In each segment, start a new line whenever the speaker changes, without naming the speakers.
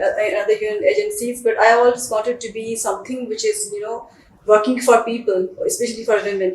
and other UN agencies, but I always wanted to be something which is working for people, especially for women.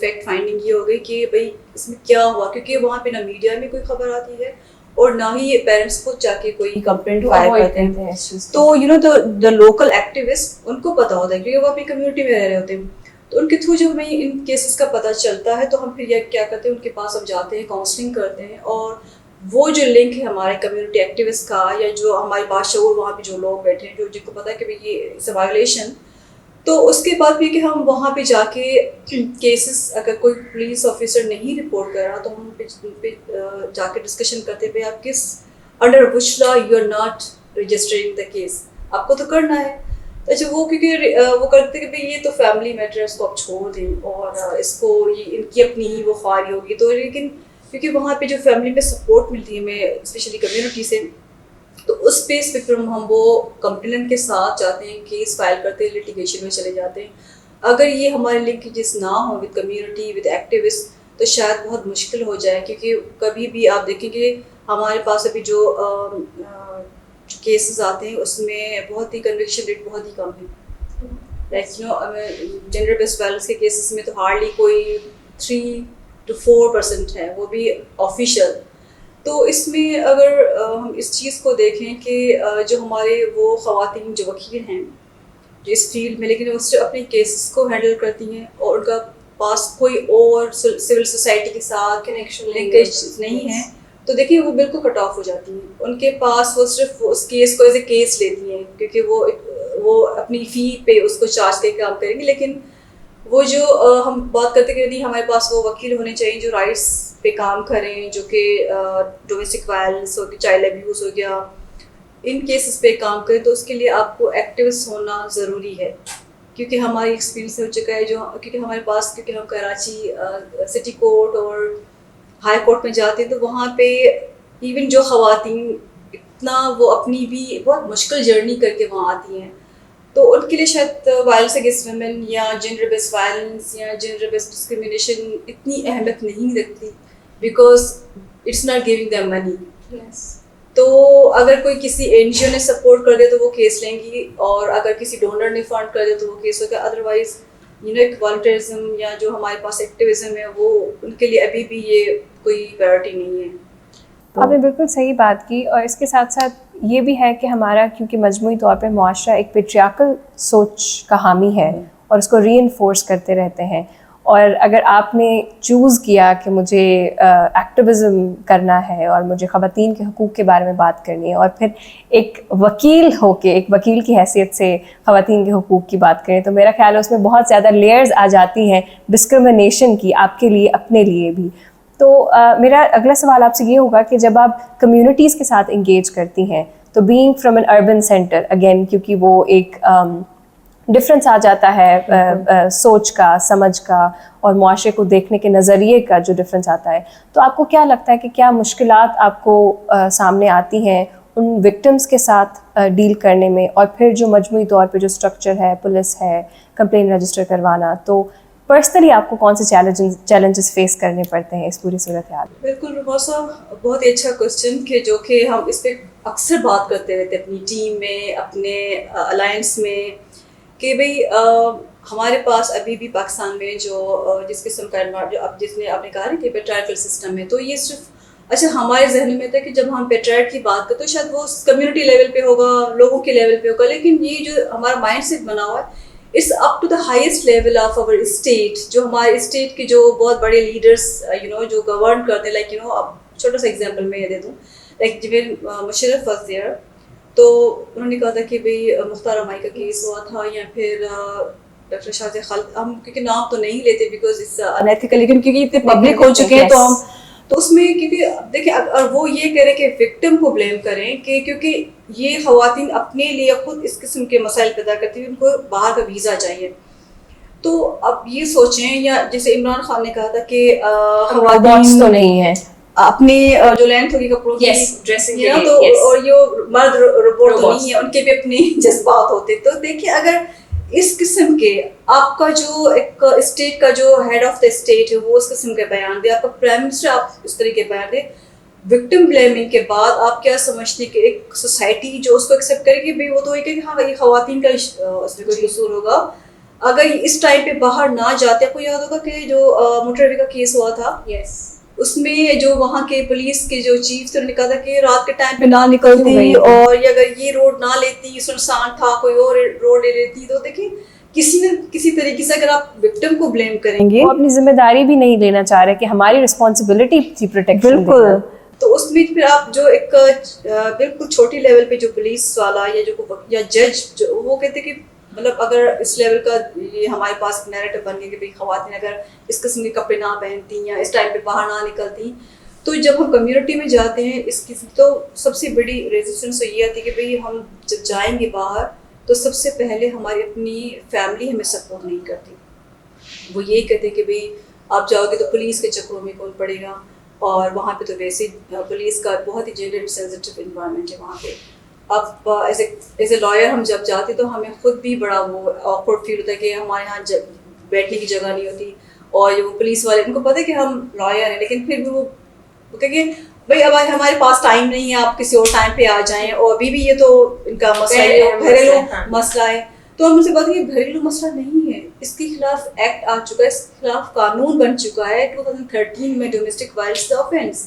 Fact finding یہ ہو گئی کہ بھائی اس میں کیا ہوا, کیونکہ وہاں پہ نہ میڈیا میں کوئی خبر آتی ہے اور نہ ہی پیرنٹس خود جا کے کوئی کمپلینٹ فائل کرتے ہیں. تو you know the local activist ان کو پتہ ہوتا ہے کیونکہ وہ اپنی کمیونٹی میں رہ رہے ہوتے ہیں, تو ان کے تھرو جب ہمیں ان کیسز کا پتہ چلتا ہے تو ہم پھر یہ کیا کرتے ہیں, ان کے پاس ہم جاتے ہیں, کاؤنسلنگ کرتے ہیں, اور وہ جو لنک ہے ہمارے کمیونٹی ایکٹیوسٹ کا یا جو ہمارے باشعور وہاں پہ جو لوگ بیٹھے ہیں جو جن کو پتہ ہے کہ بھائی یہ اٹس اے وائلیشن, تو اس کے بعد بھی کہ ہم وہاں پہ جا کے کیسز اگر کوئی پولیس آفیسر نہیں رپورٹ کر رہا تو ہم ان پہ جا کے ڈسکشن کرتے ہیں بھائی آپ کس under which law you are not registering the case, آپ کو تو کرنا ہے. اچھا وہ کیونکہ وہ کرتے کہ بھائی یہ تو فیملی میٹر ہے, اس کو آپ چھوڑ دیں اور اس کو یہ ان کی اپنی ہی وہ خواری ہوگی, تو لیکن کیونکہ وہاں پہ جو فیملی میں سپورٹ ملتی ہے ہمیں اسپیشلی کمیونٹی سے, تو اس بیس پہ پھر ہم وہ کمپلینٹ کے ساتھ جاتے ہیں, کیس فائل کرتے ہیں, لیٹیگیشن میں چلے جاتے ہیں. اگر یہ ہمارے لنکیجز نہ ہوں ود کمیونٹی ود ایکٹیوسٹ تو شاید بہت مشکل ہو جائے, کیونکہ کبھی بھی آپ دیکھیں کہ ہمارے پاس ابھی جو کیسز آتے ہیں اس میں بہت ہی کنوکشن ریٹ بہت ہی کم ہے. Like you no gender based violence کے کیسز میں تو ہارڈلی کوئی 3 to 4% ہے, وہ بھی آفیشیل. تو اس میں اگر ہم اس چیز کو دیکھیں کہ جو ہمارے وہ خواتین جو وکیل ہیں جو اس فیلڈ میں لیکن وہ صرف اپنے کیسز کو ہینڈل کرتی ہیں اور ان کا پاس کوئی اور سول سوسائٹی کے ساتھ کنیکشن لنکیج نہیں ہے, تو دیکھیں وہ بالکل کٹ آف ہو جاتی ہیں. ان کے پاس وہ صرف اس کیس کو ایز اے کیس لیتی ہیں کیونکہ وہ اپنی فی پہ اس کو چارج کے کام کریں گے, لیکن وہ جو ہم بات کرتے کہ نہیں ہمارے پاس وہ وکیل ہونے چاہیے جو رائٹس پہ کام کریں, جو کہ ڈومیسٹک وائلنس ہو گیا, چائلڈ ابیوز ہو گیا, ان کیسز پہ کام کریں, تو اس کے لیے آپ کو ایکٹیوسٹ ہونا ضروری ہے. کیونکہ ہماری ایکسپیرینس ہو چکا ہے جو کیونکہ ہمارے پاس کیونکہ ہم کراچی سٹی کورٹ اور ہائی کورٹ میں جاتے ہیں تو وہاں پہ ایون جو خواتین اتنا وہ اپنی بھی بہت مشکل جرنی کر کے وہاں آتی ہیں, تو ان کے لیے شاید وائلنس اگینسٹ ویمن یا جینڈر بیسڈ وائلنس یا جینڈر بیسڈ ڈسکریمنیشن اتنی اہمیت نہیں رکھتی, because it's not giving them money. تو اگر کوئی کسی این جی او نے سپورٹ کر دے تو وہ کیس لیں گی, اور اگر کسی ڈونر نے فنڈ کر دے تو وہ کیس ہوگا. ادروائز یو نو ایک والنٹرزم یا جو ہمارے پاس ایکٹیویزم ہے وہ ان کے لیے ابھی بھی یہ کوئی پرائرٹی نہیں ہے.
آپ نے بالکل صحیح بات کی, اور اس کے ساتھ ساتھ یہ بھی ہے کہ ہمارا کیونکہ مجموعی طور پہ معاشرہ ایک پیٹریارکل سوچ کا حامی ہے اور اس کو ری انفورس کرتے رہتے ہیں, اور اگر آپ نے چوز کیا کہ مجھے ایکٹیویزم کرنا ہے اور مجھے خواتین کے حقوق کے بارے میں بات کرنی ہے, اور پھر ایک وکیل ہو کے ایک وکیل کی حیثیت سے خواتین کے حقوق کی بات کریں, تو میرا خیال ہے اس میں بہت زیادہ لیئرز آ جاتی ہیں ڈسکرمنیشن کی, آپ کے لیے اپنے لیے بھی. تو میرا اگلا سوال آپ سے یہ ہوگا کہ جب آپ کمیونٹیز کے ساتھ انگیج کرتی ہیں تو being from an urban centre again, کیونکہ وہ ایک ڈفرینس آ جاتا ہے سوچ کا, سمجھ کا اور معاشرے کو دیکھنے کے نظریے کا جو ڈفرینس آتا ہے, تو آپ کو کیا لگتا ہے کہ کیا مشکلات آپ کو سامنے آتی ہیں ان وکٹمس کے ساتھ ڈیل کرنے میں, اور پھر جو مجموعی طور پہ جو اسٹرکچر ہے, پولیس ہے, کمپلین رجسٹر کروانا, تو پرسنلی آپ کو کون سے چیلنجز فیس کرنے پڑتے ہیں اس پوری صورتحال؟
بالکل رموسا, بہت ہی اچھا کوشچن کہ جو کہ ہم اس پہ اکثر بات کرتے رہتے اپنی ٹیم میں, اپنے الائنس میں, کہ بھئی ہمارے پاس ابھی بھی پاکستان میں جو جس قسم کا جو اب جس نے آپ نے کہا کہ پیٹرائرکل سسٹم ہے, تو یہ صرف اچھا ہمارے ذہن میں تھا کہ جب ہم پیٹرائٹ کی بات کرتے تو شاید وہ کمیونٹی لیول پہ ہوگا, لوگوں کے لیول پہ ہوگا, لیکن یہ جو ہمارا مائنڈ سیٹ بنا ہوا ہے it's up to the highest level of our state. جو ہمارے اسٹیٹ کے جو بہت بڑے لیڈرس یو نو جو گورن کرتے ہیں, لائک یو نو اب چھوٹا سا ایگزامپل میں یہ دے دوں, لائک جب مشرف واز دیئر تو انہوں نے کہا تھا کہ بھئی مختار رمائی کا کیس ہوا تھا, یا پھر ڈاکٹر شاہ خالد, ہم کیونکہ نام تو نہیں لیتے بیکاز اٹس انیتھیکل, لیکن کیونکہ اتنے پبلک ہو چکے ہیں تو ہم تو اس میں کیونکہ دیکھیں اور وہ یہ کہہ رہے کہ وکٹم کو بلیم کریں کہ کیونکہ یہ خواتین اپنے لیے خود اس قسم کے مسائل پیدا کرتی ہیں, ان کو باہر کا ویزا چاہیے. تو اب یہ سوچیں, یا جیسے عمران خان نے کہا تھا کہ
خواتین تو نہیں ہے
اپنے جو لینتھ ہوگی کپڑوں کی ڈریسنگ, تو اور یہ مرد روبوٹ تو نہیں ہے, ان کے بھی اپنے جذبات ہوتے. تو دیکھیں اگر اس قسم کے آپ کا جو ایک اسٹیٹ کا جو ہیڈ آف دا اسٹیٹ ہے وہ اس قسم کے بیان دے, آپ کا پرائم منسٹر آپ اس طریقے بیان دے, وکٹم بلیمنگ کے بعد آپ کیا سمجھتے کہ ایک سوسائٹی جو اس کو ایکسیپٹ کرے گی بھائی وہ تو یہ کہ ہاں یہ خواتین کا اس میں کوئی قصور ہوگا, اگر اس ٹائم پہ باہر نہ جاتے. آپ کو یاد ہوگا کہ جو موٹر وے کا کیس ہوا تھا, اس میں جو وہاں کے پولیس کے جو چیف تھے انہوں نے کہا تھا کہ رات کے ٹائم پہ نہ نکلتی, اور اگر یہ روڈ نہ لیتی, سنسان تھا, کوئی اور روڈ لے لیتی. تو دیکھیں کسی نہ کسی طریقے سے اگر آپ وکٹم کو بلیم کریں گے,
وہ اپنی ذمہ داری بھی نہیں لینا چاہ رہے کہ ہماری رسپانسبلٹی تھی پروٹیکشن.
بالکل. تو اس میں پھر آپ جو ایک بالکل چھوٹی لیول پہ جو پولیس والا یا جج وہ کہتے کہ مطلب اگر اس لیول کا یہ ہمارے پاس نیریٹو بن گیا کہ بھائی خواتین اگر اس قسم کے کپڑے نہ پہنتی یا اس ٹائم پہ باہر نہ نکلتی, تو جب ہم کمیونٹی میں جاتے ہیں اس کی تو سب سے بڑی ریزسٹنس یہ آتی ہے کہ بھئی ہم جب جائیں گے باہر تو سب سے پہلے ہماری اپنی فیملی ہمیں سپورٹ نہیں کرتی. وہ یہی کہتے کہ بھئی آپ جاؤ گے تو پولیس کے چکروں میں کون پڑے گا, اور وہاں پہ تو ویسے پولیس کا بہت ہی جینڈر سینسٹیو انوائرمنٹ ہے وہاں پہ. اب ایز اے لائر ہم جب جاتے تو ہمیں خود بھی بڑا وہ آکورڈ فیل ہوتا ہے کہ ہمارے یہاں بیٹھنے کی جگہ نہیں ہوتی, اور جو پولیس والے ان کو پتہ ہے کہ ہم لائر ہیں, لیکن پھر بھی وہ کہ بھائی اب ہمارے پاس ٹائم نہیں ہے, آپ کسی اور ٹائم پہ آ جائیں. اور ابھی بھی یہ تو ان کا مسئلہ ہے, گھریلو مسئلہ ہے. تو ہم سے بات یہ گھریلو مسئلہ نہیں ہے, اس کے خلاف ایکٹ آ چکا ہے, اس کے خلاف قانون بن چکا ہے 2013 میں, ڈومیسٹک وائلنس آفینس.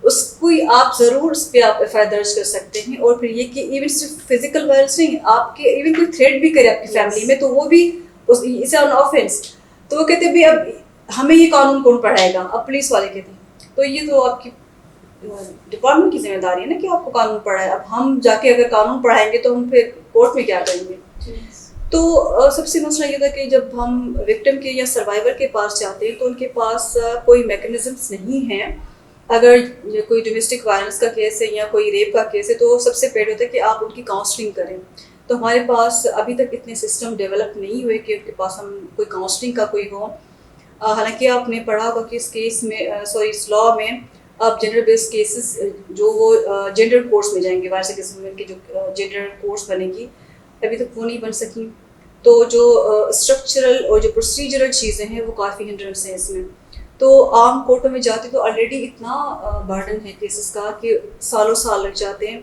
اس کو آپ ضرور اس پہ آپ ایف آئی آر درج کر سکتے ہیں. اور پھر یہ کہ ایون صرف فزیکل وائلنس نہیں, آپ کے ایون کوئی تھریٹ بھی کرے آپ کی فیملی میں تو وہ بھی اس این آفینس. تو وہ کہتے ہیں اب ہمیں یہ قانون کون پڑھائے گا, اب پولیس والے کہتے ہیں. تو یہ تو آپ کی ڈپارٹمنٹ کی ذمہ داری ہے نا کہ آپ کو قانون پڑھائے. اب ہم جا کے اگر قانون پڑھائیں گے تو ہم پھر کورٹ میں کیا کریں گے. تو سب سے مسئلہ یہ تھا کہ جب ہم وکٹم کے یا سروائیور کے پاس جاتے ہیں تو ان کے پاس کوئی میکینزمس نہیں ہیں. اگر کوئی ڈومیسٹک وائلنس کا کیس ہے یا کوئی ریپ کا کیس ہے تو سب سے پہلے ہوتا ہے کہ آپ ان کی کاؤنسلنگ کریں. تو ہمارے پاس ابھی تک اتنے سسٹم ڈیولپ نہیں ہوئے کہ ان کے پاس ہم کوئی کاؤنسلنگ کا کوئی ہو. حالانکہ آپ نے پڑھا ہوگا کہ اس کیس میں اس لا میں آپ جنڈر بیسڈ کیسز جو وہ جینڈر کورس میں جائیں گے, وائرس قسم کے جو جینڈر کورس بنے گی ابھی تک وہ نہیں بن سکیں. تو جو اسٹرکچرل اور جو پروسیجرل چیزیں ہیں وہ کافی ہنڈرنس ہیں اس میں. تو عام کورٹوں میں جاتے تو آلریڈی اتنا برڈن ہے کیسز کا کہ سالوں سال لگ جاتے ہیں.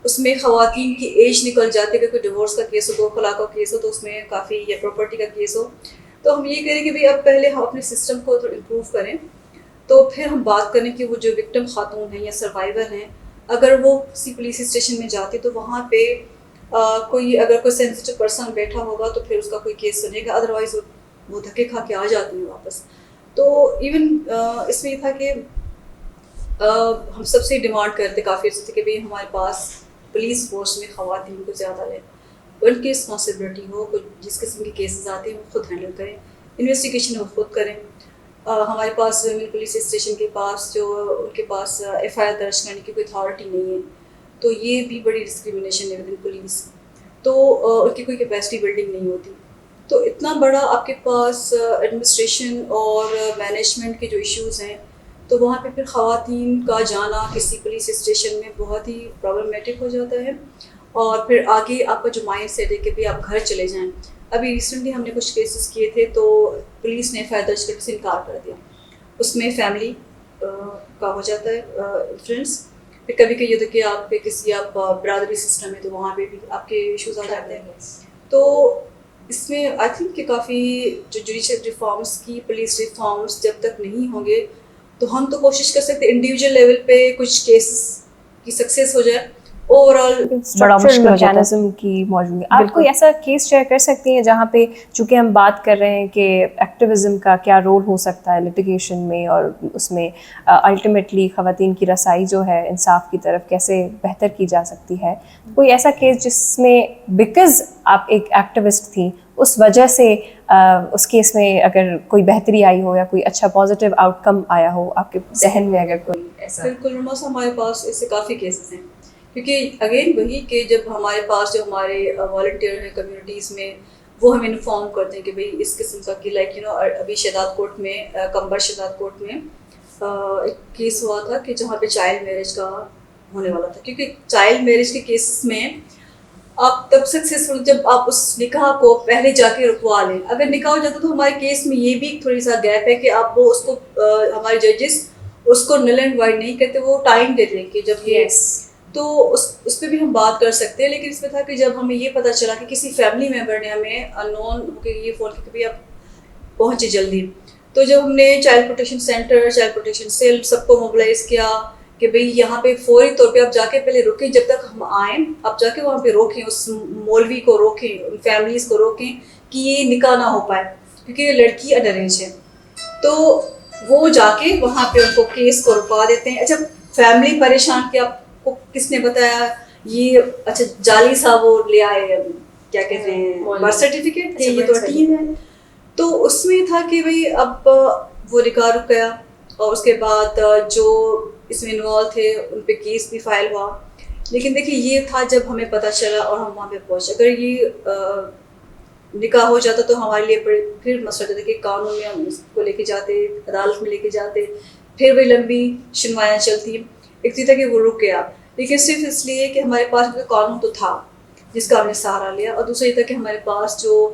اس میں خواتین کی ایج نکل جاتی ہے, کہ کوئی ڈیورس کا کیس ہو, دو طلاق کا کیس ہو, تو اس میں کافی یا پراپرٹی کا کیس ہو. تو ہم یہ کہہ رہے ہیں کہ بھائی اب پہلے ہم اپنے سسٹم کو تھوڑا امپروو کریں, تو پھر ہم بات کریں کہ وہ جو وکٹم خاتون ہیں یا سروائیور ہیں, اگر وہ کسی پولیس اسٹیشن میں جاتے تو وہاں پہ کوئی اگر کوئی سینسٹیو پرسن بیٹھا ہوگا تو پھر اس کا کوئی کیس سنے گا, ادروائز وہ دھکے کھا کے آ جاتے ہیں واپس. تو ایون اس میں یہ تھا کہ ہم سب سے ڈیمانڈ کرتے کافی عرصے تھے کہ بھائی ہمارے پاس پولیس فورس میں خواتین کو زیادہ لیں, ان کی رسپانسبلٹی ہو, کوئی جس قسم کے کیسز آتے ہیں وہ خود ہینڈل کریں, انویسٹیگیشن وہ خود کریں. ہمارے پاس پولیس اسٹیشن کے پاس جو ان کے پاس ایف آئی آر درج کرنے کی کوئی اتھارٹی نہیں ہے, تو یہ بھی بڑی ڈسکریمنیشن ہے ود ان پولیس. تو ان کی کوئی کیپیسٹی بلڈنگ نہیں ہوتی. تو اتنا بڑا آپ کے پاس ایڈمنسٹریشن اور مینجمنٹ کے جو ایشوز ہیں, تو وہاں پہ پھر خواتین کا جانا کسی پولیس اسٹیشن میں بہت ہی پرابلمیٹک ہو جاتا ہے. اور پھر آگے آپ کا جو مائنڈ سیٹ ہے کہ بھائی آپ گھر چلے جائیں. ابھی ریسنٹلی ہم نے کچھ کیسز کیے تھے تو پولیس نے ایف آئی آر درج کرنے سے انکار کر دیا. اس میں فیملی کا ہو جاتا ہے انفلوئنس. پھر کبھی کبھی یہ ہوتا ہے کہ آپ پہ کسی آپ برادری سسٹم ہے تو وہاں پہ بھی آپ کے ایشوز آ جاتے ہیں. تو اس میں آئی تھنک کہ کافی جو جوڈیشل ریفارمس کی پولیس ریفارمس جب تک نہیں ہوں گے تو ہم تو کوشش کر سکتے انڈیویجول لیول پہ کچھ کیسز کی سکسیس ہو جائے, اوور آل
بڑا مشکل میکینزم کی موجود ہے. آپ کوئی ایسا کیس شیئر کر سکتی ہیں جہاں پہ چونکہ ہم بات کر رہے ہیں کہ ایکٹیویزم کا کیا رول ہو سکتا ہے لیٹیگیشن میں, اور اس میں الٹیمیٹلی خواتین کی رسائی جو ہے انصاف کی طرف کیسے بہتر کی جا سکتی ہے, کوئی ایسا کیس جس میں بیکاز آپ ایک ایکٹیوسٹ تھیں اس وجہ سے اس کیس میں اگر کوئی بہتری آئی ہو یا کوئی اچھا پازیٹیو آؤٹ کم آیا ہو آپ کے ذہن میں اگر کوئی ایسا؟
بالکل روما, ہمارے پاس ایسے کافی کیسز ہیں, کیونکہ اگین وہی کہ جب ہمارے پاس جو ہمارے والنٹیئر ہیں کمیونٹیز میں وہ ہمیں انفارم کرتے ہیں کہ بھائی اس قسم کا کہ لائک ابھی شہداد کوٹ میں کمبر شہداد کوٹ میں ایک کیس ہوا تھا کہ جہاں پہ چائلڈ میرج کا ہونے والا تھا. کیونکہ چائلڈ میرج کے کیسز میں آپ تب سکسیزفل جب آپ اس نکاح کو پہلے جا کے رکوا لیں. اگر نکاح ہو جاتا تو ہمارے کیس میں یہ بھی تھوڑی سا گیپ ہے کہ آپ وہ اس کو ہمارے ججز اس کو نل اینڈ وائڈ نہیں کہتے, وہ ٹائم دیتے ہیں کہ جب یہ تو اس پہ بھی ہم بات کر سکتے ہیں. لیکن اس میں تھا کہ جب ہمیں یہ پتہ چلا کہ کسی فیملی ممبر نے ہمیں انون ہو کے یہ فون کیا کہ بھائی آپ پہنچے جلدی, تو جب ہم نے child protection centre, child protection cell سب کو موبلائز کیا کہ بھئی یہاں پہ فوری طور پہ آپ جا کے پہلے رکیں جب تک ہم آئیں, آپ جا کے وہاں پہ روکیں, اس مولوی کو روکیں, ان فیملیز کو روکیں کہ یہ نکاح نہ ہو پائے کیونکہ یہ لڑکی انڈر ایج ہے. تو وہ جا کے وہاں پہ ان کو کیس کو رکوا دیتے ہیں. اچھا فیملی پریشان کہ آپ کو کس نے بتایا یہ, اچھا جعلی صاحب وہ لے آئے کیا کہتے ہیں برتھ سرٹیفکیٹ, یہ تو ٹیم ہے. تو اس میں تھا کہ بھئی اب وہ نکاح رک گیا, اور اس کے بعد جو اس میں انوالو تھے ان پہ کیس بھی فائل ہوا. لیکن دیکھیے یہ تھا جب ہمیں پتہ چلا اور ہم وہاں پہ پہنچے. اگر یہ نکاح ہو جاتا تو ہمارے لیے پھر مسئلہ ہوتا کہ قانون میں ہم اس کو لے کے جاتے, عدالت میں لے کے جاتے, پھر وہی لمبی سنوائیاں چلتی. ایک تھی تھا کہ وہ رک گیا, لیکن صرف اس لیے کہ ہمارے پاس قانون تو تھا جس کا ہم نے سہارا لیا, اور دوسرا یہ تھا کہ ہمارے پاس جو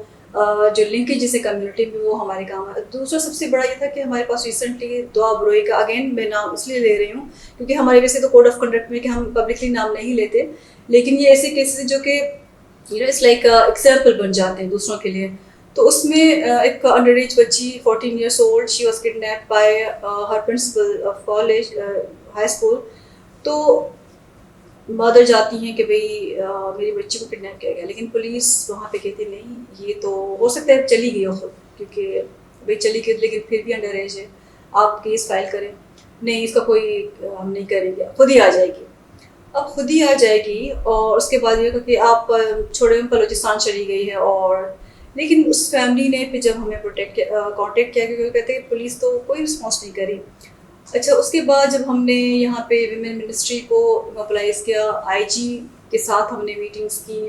لنکیجز ہے کمیونٹی میں وہ ہمارے کام ہے. دوسرا سب سے بڑا یہ تھا کہ ہمارے پاس ریسنٹلی دعا بروئی کا, اگین میں نام اس لیے لے رہی ہوں کیونکہ ہمارے ویسے تو کوڈ آف کنڈکٹ میں کہ ہم پبلکلی نام نہیں لیتے, لیکن یہ ایسے کیسز جو کہ اٹس لائک ایگزامپل بن جاتے ہیں دوسروں کے لیے. تو اس میں ایک انڈر ایج بچی 14 years old, she was kidnapped by her principal of college high school. تو مدر جاتی ہیں کہ بھئی میری بچی کو کڈنیپ کیا گیا, لیکن پولیس وہاں پہ کہتی نہیں یہ تو ہو سکتا ہے چلی گئی ہو خود, کیونکہ بھئی چلی گئی لیکن پھر بھی انڈر ایج ہے, آپ کیس فائل کریں. نہیں اس کا کوئی ہم نہیں کریں گے, خود ہی آ جائے گی. اب خود ہی آ جائے گی, اور اس کے بعد یہ کہ آپ چھوڑے بلوچستان چلی گئی ہے. اور لیکن اس فیملی نے پھر جب ہمیں کانٹیکٹ کیا کہ کہتے ہیں پولیس تو کوئی رسپانس نہیں کری. اچھا اس کے بعد جب ہم نے یہاں پہ ویمن منسٹری کو موبلائز کیا, آئی جی کے ساتھ ہم نے میٹنگس کی,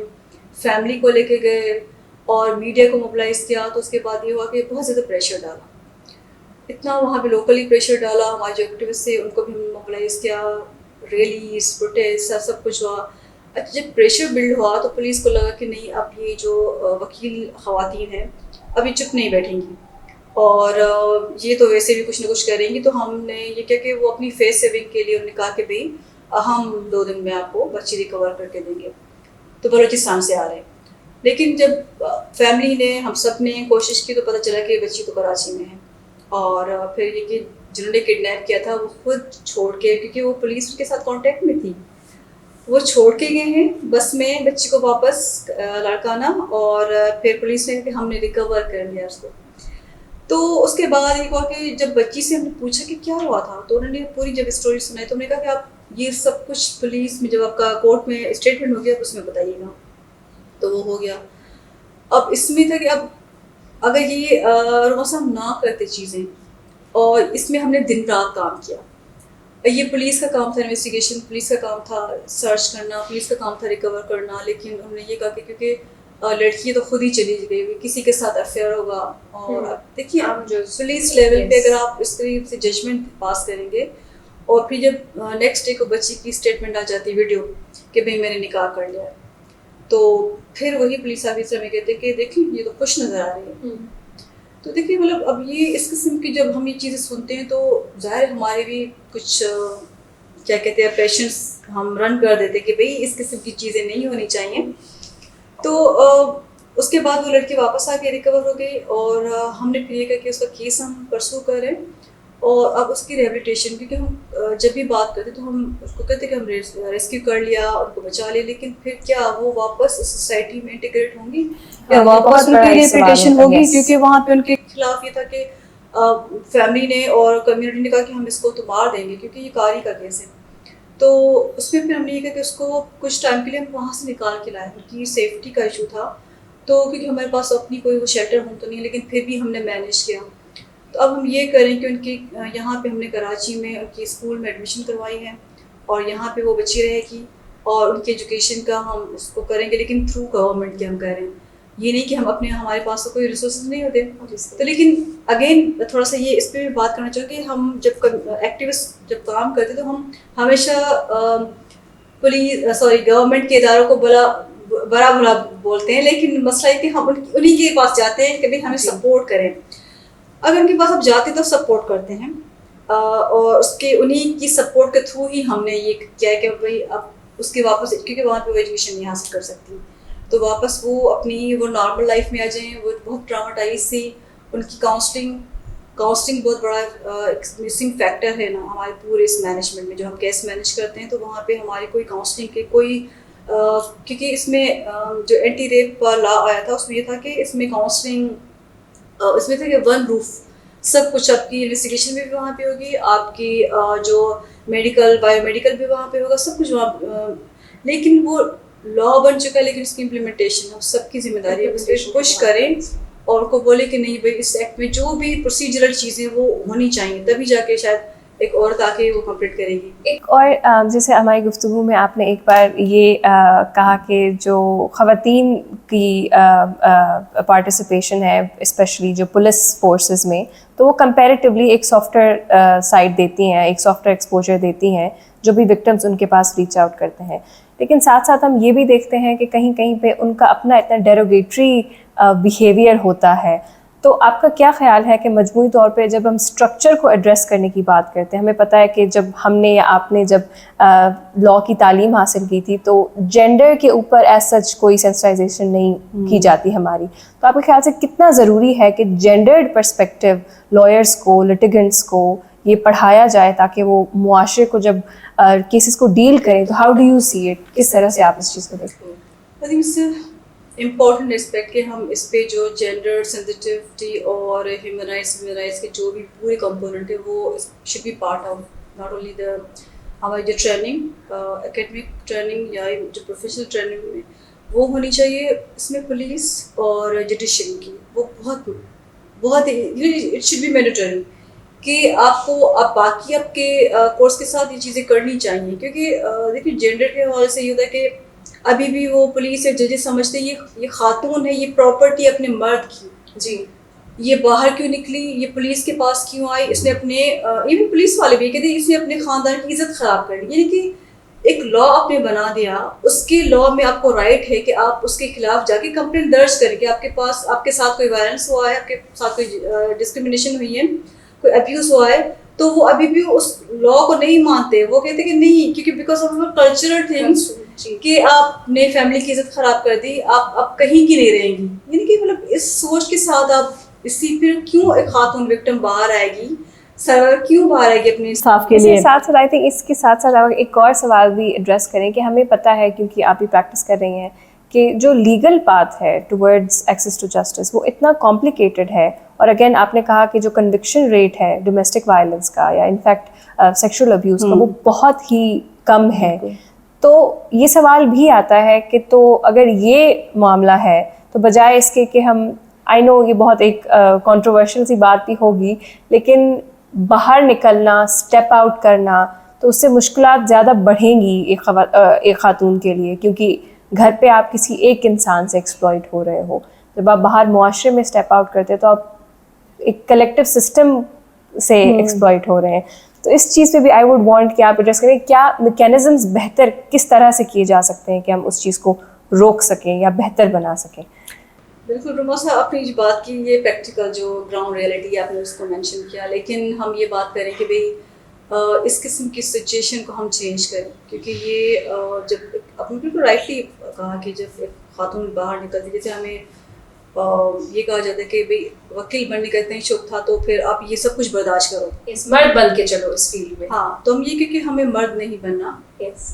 فیملی کو لے کے گئے اور میڈیا کو موبلائز کیا, تو اس کے بعد یہ ہوا کہ بہت زیادہ پریشر ڈالا, اتنا وہاں پہ لوکلی پریشر ڈالا. ہمارے جو ایکٹیوسٹ تھے ان کو بھی ہم موبلائز کیا, ریلیز پروٹیسٹ سب کچھ ہوا. اچھا جب پریشر بلڈ ہوا تو پولیس کو لگا کہ نہیں اب یہ جو وکیل خواتین ہیں ابھی چپ نہیں بیٹھیں گی, اور یہ تو ویسے بھی کچھ نہ کچھ کریں گی. تو ہم نے یہ کیا کہ وہ اپنی فیس سیونگ کے لیے انہوں نے کہا کہ بھئی ہم 2 دن میں آپ کو بچی ریکور کر کے دیں گے. تو بلوچستان سے آ رہے ہیں, لیکن جب فیملی نے ہم سب نے کوشش کی تو پتہ چلا کہ بچی تو کراچی میں ہے. اور پھر یہ کہ جنہوں نے کڈنیپ کیا تھا وہ خود چھوڑ کے, کیونکہ وہ پولیس کے ساتھ کانٹیکٹ میں تھی, وہ چھوڑ کے گئے ہیں بس میں بچی کو واپس لڑکانا, اور پھر پولیس نے کہ ہم نے ریکور کر لیا اس کو. تو اس کے بعد یہ ہوا کہ جب بچی سے ہم نے پوچھا کہ کیا ہوا تھا, تو انہوں نے پوری جب اسٹوری سنائی تو ہم نے کہا کہ آپ یہ سب کچھ پولیس میں جب آپ کا کورٹ میں اسٹیٹمنٹ ہو گیا تو اس میں بتائیے گا. تو وہ ہو گیا. اب اس میں تھا کہ اب اگر یہ روسا ہم نہ کرتے چیزیں, اور اس میں ہم نے دن رات کام کیا, یہ پولیس کا کام تھا انویسٹیگیشن, پولیس کا کام تھا سرچ کرنا, پولیس کا کام تھا ریکور کرنا, لیکن انہوں نے یہ کہا کہ کیونکہ لڑکی تو خود ہی چلی گئی ہوئی, کسی کے ساتھ افیئر ہوگا. اور دیکھیے پولیس لیول پہ اگر آپ اس طریقے سے ججمنٹ پاس کریں گے, اور پھر جب نیکسٹ ڈے کو بچی کی اسٹیٹمنٹ آ جاتی ویڈیو کہ بھئی میں نے نکاح کر لیا, تو پھر وہی پولیس آفیسر میں کہتے کہ دیکھیں یہ تو خوش نظر آ رہی ہے. تو دیکھیے مطلب اب یہ اس قسم کی جب ہم یہ چیزیں سنتے ہیں تو ظاہر ہمارے بھی کچھ کیا کہتے ہیں پیشنس ہم رن کر دیتے کہ بھئی اس قسم کی چیزیں نہیں ہونی چاہیے. تو اس کے بعد وہ لڑکی واپس آ کے ریکور ہو گئی, اور ہم نے پھر یہ کہا کہ اس کا کیس ہم پرسو کریں, اور اب اس کی ریہیبلیٹیشن, کیونکہ ہم جب بھی بات کرتے تو ہم اس کو کہتے کہ ہم ریسکیو کر لیا, ان کو بچا لیا, لیکن پھر کیا وہ واپس اس سوسائٹی میں انٹیگریٹ ہوں گی یا واپس ان کی ریہیبلیٹیشن ہوگی, کیونکہ وہاں پہ ان کے خلاف یہ تھا کہ فیملی نے اور کمیونٹی نے کہا کہ ہم اس کو تو مار دیں گے کیونکہ یہ کاری کا کیس ہے. تو اس میں پھر ہم نے یہ کہا کہ اس کو کچھ ٹائم کے لیے ہم وہاں سے نکال کے لائے, ان کی سیفٹی کا ایشو تھا. تو کیونکہ ہمارے پاس اپنی کوئی وہ شیلٹر ہوم تو نہیں, لیکن پھر بھی ہم نے مینیج کیا. تو اب ہم یہ کریں کہ ان کی یہاں پہ ہم نے کراچی میں ان کی اسکول میں ایڈمیشن کروائی ہے, اور یہاں پہ وہ بچی رہے گی, اور ان کی ایجوکیشن کا ہم اس کو کریں گے, لیکن تھرو گورنمنٹ کے ہم کریں. یہ نہیں کہ ہم اپنے ہمارے پاس تو کوئی ریسورسز نہیں ہوتے. تو لیکن اگین تھوڑا سا یہ اس پہ بھی بات کرنا چاہوں کہ ہم جب ایکٹیوسٹ جب کام کرتے تو ہم ہمیشہ گورنمنٹ کے اداروں کو بڑا بھلا بولتے ہیں, لیکن مسئلہ ہے کہ ہم انہیں کے پاس جاتے ہیں کہ بھائی ہمیں سپورٹ کریں. اگر ان کے پاس اب جاتے تو سپورٹ کرتے ہیں, اور اس کے انہیں کی سپورٹ کے تھرو ہی ہم نے یہ کیا کہ بھائی اب اس کے واپس کیونکہ وہاں پہ وہ ایجوکیشن نہیں حاصل کر سکتی, تو واپس وہ اپنی وہ نارمل لائف میں آ جائیں. وہ بہت ٹراؤماٹائز تھی. ان کی کاؤنسلنگ بہت بڑا ایک مسنگ فیکٹر ہے نا ہمارے پورے اس مینجمنٹ میں. جو ہم کیس مینیج کرتے ہیں تو وہاں پہ ہماری کوئی کاؤنسلنگ کے کوئی کیونکہ اس میں جو اینٹی ریپ لا آیا تھا اس میں یہ تھا کہ اس میں کاؤنسلنگ اس میں تھا کہ ون روف سب کچھ آپ کی انویسٹیگیشن بھی وہاں پہ ہوگی, آپ کی جو میڈیکل بایو میڈیکل بھی وہاں پہ ہوگا, سب کچھ وہاں. لیکن وہ لا بن چکا ہے لیکن اس کی امپلیمنٹیشن ہم سب کی ذمہ داری ہے. اس پہ پش کریں اور کو بولے کہ نہیں بھائی اس ایکٹ میں جو بھی پروسیجرل چیزیں وہ ہونی چاہیے, تبھی جا کے شاید ایک عورت آ کے وہ کمپلیٹ کرے گی.
ایک اور جیسے ہماری گفتگو میں آپ نے ایک بار یہ کہا کہ جو خواتین کی پارٹیسپیشن ہے اسپیشلی جو پولیس فورسز میں, تو وہ کمپیریٹیولی ایک سافٹر سائڈ دیتی ہیں, ایک سافٹر ایکسپوجر دیتی ہیں جو بھی وکٹمز ان کے پاس ریچ آؤٹ کرتے ہیں. لیکن ساتھ ساتھ ہم یہ بھی دیکھتے ہیں کہ کہیں کہیں پہ ان کا اپنا اتنا ڈیروگیٹری بیہیویئر ہوتا ہے. تو آپ کا کیا خیال ہے کہ مجموعی طور پہ جب ہم اسٹرکچر کو ایڈریس کرنے کی بات کرتے ہیں, ہمیں پتہ ہے کہ جب ہم نے یا آپ نے جب لاء کی تعلیم حاصل کی تھی تو جینڈر کے اوپر ایز سچ کوئی سینسٹائزیشن نہیں کی جاتی ہماری, تو آپ کے خیال سے کتنا ضروری ہے کہ جینڈرڈ پرسپیکٹیو لائرس کو, لٹیگنٹس کو یہ پڑھایا جائے تاکہ وہ معاشرے کو جب کیسز کو ڈیل کریں تو how do you see it, کس طرح سے آپ اس چیز کو دیکھتے ہیں؟
امپورٹنٹ اسپیکٹ کہ ہم اس پہ جو جینڈر سینسٹیوٹی اور ہیومن رائٹس کے جو بھی پورے کمپوننٹ ہے وہ should be part of not only the ہماری جو ٹریننگ اکیڈمک ٹریننگ یا جو پروفیشنل ٹریننگ میں وہ ہونی چاہیے. اس میں پولیس اور جوڈیشری کی وہ بہت اٹ شوڈ بی مینڈیٹری کہ آپ کو آپ باقی آپ کے کورس کے ساتھ یہ چیزیں کرنی چاہیے. کیونکہ دیکھیے جینڈر کے حوالے سے یہ ہوتا ہے کہ ابھی بھی وہ پولیس یا ججز سمجھتے ہیں یہ خاتون ہے, یہ پراپرٹی اپنے مرد کی, جی یہ باہر کیوں نکلی, یہ پولیس کے پاس کیوں آئی, اس نے اپنے ایون پولیس والے بھی کہتے ہیں اس نے اپنے خاندان کی عزت خراب کر لی. یعنی کہ ایک لا آپ نے بنا دیا, اس کے لا میں آپ کو رائٹ ہے کہ آپ اس کے خلاف جا کے کمپلین درج کریں کہ آپ کے پاس آپ کے ساتھ کوئی وائلنس ہوا ہے, آپ کے ساتھ کوئی ڈسکرمنیشن ہوئی ہے, کوئی ابیوز ہوا ہے. تو وہ ابھی بھی اس لا کو نہیں مانتے, وہ کہتے کہ نہیں کیونکہ بیکاز آف کلچرل تھنگس کہ آپ نے فیملی کی عزت خراب کر دی, آپ کہیں کی نہیں رہیں گی. یعنی کہ مطلب اس سوچ کے ساتھ آپ اسی پھر کیوں ایک خاتون وکٹم باہر آئے گی, سر کیوں باہر آئے گی اپنے انصاف کے لیے.
ساتھ ساتھ آئی تھنک اس کے ساتھ ساتھ ایک اور سوال بھی ایڈریس کریں کہ ہمیں پتہ ہے کیونکہ آپ بھی پریکٹس کر رہی ہیں کہ جو لیگل پاتھ ہے ٹورڈز ایکسیس ٹو جسٹس وہ اتنا کمپلیکیٹڈ ہے. اور اگین آپ نے کہا کہ جو کنوکشن ریٹ ہے ڈومیسٹک وائلنس کا یا انفیکٹ سیکشول ابیوز کا وہ بہت ہی کم ہے. تو یہ سوال بھی آتا ہے کہ تو اگر یہ معاملہ ہے تو بجائے اس کے کہ ہم آئی نو یہ بہت ایک کنٹروورشل سی بات بھی ہوگی, لیکن باہر نکلنا, اسٹیپ آؤٹ کرنا, تو اس سے مشکلات زیادہ بڑھیں گی ایک خاتون کے لیے, کیونکہ گھر پہ آپ کسی ایک انسان سے ایکسپلائٹ ہو رہے ہو. جب آپ باہر معاشرے میں اسٹیپ آؤٹ کرتے تو آپ ایک کلیکٹیو سسٹم سے ایکسپلائٹ ہو رہے ہیں. تو اس چیز پہ بھی آئی ووڈ وانٹ کہ آپ ایڈریس کریں کیا میکینزمز بہتر کس طرح سے کیے جا سکتے ہیں کہ ہم اس چیز کو روک سکیں یا بہتر بنا سکیں.
بالکل روما صاحب آپ نے جو بات کی یہ پریکٹیکل جو گراؤنڈ ریئلٹی آپ نے اس کو مینشن کیا, لیکن ہم یہ بات کریں کہ بھئی اس قسم کی سچویشن کو ہم چینج کریں. کیونکہ یہ جب آپ نے بالکل رائٹلی کہا کہ جب ایک خاتون باہر نکلتی, جیسے ہمیں یہ کہا جاتا ہے کہ بھئی وکیل بننے کا اتنا ہی شوق تھا تو پھر آپ یہ سب کچھ برداشت کرو,
مرد بن کے چلو اس فیلڈ میں.
ہاں تو ہم یہ کیونکہ ہمیں مرد نہیں بننا,